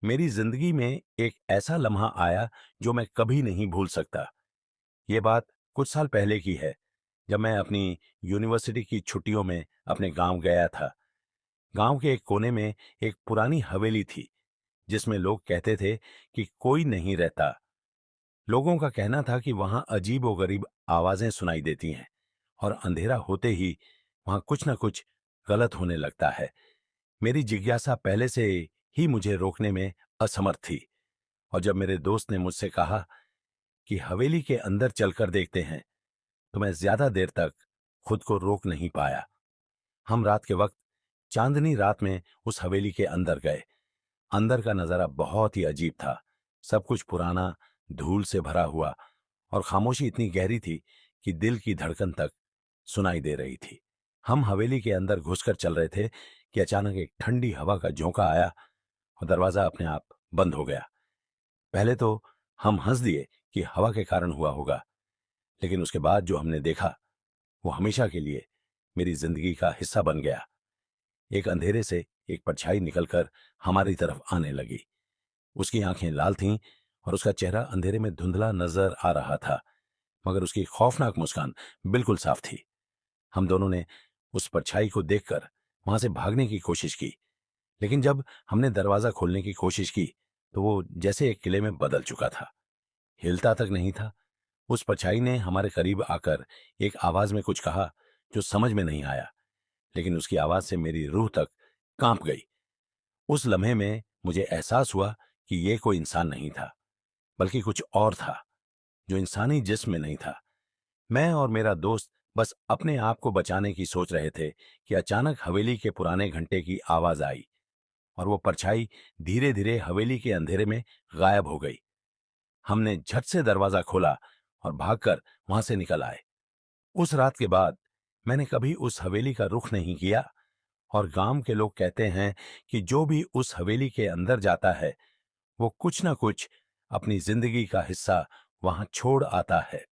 मेरी जिंदगी में एक ऐसा लम्हा आया जो मैं कभी नहीं भूल सकता। ये बात कुछ साल पहले की है, जब मैं अपनी यूनिवर्सिटी की छुट्टियों में अपने गांव गया था। गांव के एक कोने में एक पुरानी हवेली थी, जिसमें लोग कहते थे कि कोई नहीं रहता। लोगों का कहना था कि वहां अजीब व गरीब आवाजें सुनाई देती हैं और अंधेरा होते ही वहां कुछ न कुछ गलत होने लगता है। मेरी जिज्ञासा पहले से ही मुझे रोकने में असमर्थ थी, और जब मेरे दोस्त ने मुझसे कहा कि हवेली के अंदर चलकर देखते हैं, तो मैं ज्यादा देर तक खुद को रोक नहीं पाया। हम रात के वक्त चांदनी रात में उस हवेली के अंदर गए। अंदर का नजारा बहुत ही अजीब था। सब कुछ पुराना, धूल से भरा हुआ, और खामोशी इतनी गहरी थी कि दिल की धड़कन तक सुनाई दे रही थी। हम हवेली के अंदर घुसकर चल रहे थे कि अचानक एक ठंडी हवा का झोंका आया और दरवाजा अपने आप बंद हो गया। पहले तो हम हंस दिए कि हवा के कारण हुआ होगा, लेकिन उसके बाद जो हमने देखा वो हमेशा के लिए मेरी जिंदगी का हिस्सा बन गया। एक अंधेरे से एक परछाई निकलकर हमारी तरफ आने लगी। उसकी आंखें लाल थीं और उसका चेहरा अंधेरे में धुंधला नजर आ रहा था, मगर उसकी खौफनाक मुस्कान बिल्कुल साफ थी। हम दोनों ने उस परछाई को देखकर वहां से भागने की कोशिश की, लेकिन जब हमने दरवाजा खोलने की कोशिश की तो वो जैसे एक किले में बदल चुका था, हिलता तक नहीं था। उस परछाई ने हमारे करीब आकर एक आवाज में कुछ कहा जो समझ में नहीं आया, लेकिन उसकी आवाज से मेरी रूह तक कांप गई। उस लम्हे में मुझे एहसास हुआ कि ये कोई इंसान नहीं था, बल्कि कुछ और था, जो इंसानी जिस्म में नहीं था। मैं और मेरा दोस्त बस अपने आप को बचाने की सोच रहे थे कि अचानक हवेली के पुराने घंटे की आवाज आई, और वो परछाई धीरे धीरे हवेली के अंधेरे में गायब हो गई। हमने झट से दरवाजा खोला और भागकर वहां से निकल आए। उस रात के बाद मैंने कभी उस हवेली का रुख नहीं किया, और गांव के लोग कहते हैं कि जो भी उस हवेली के अंदर जाता है, वो कुछ ना कुछ अपनी जिंदगी का हिस्सा वहां छोड़ आता है।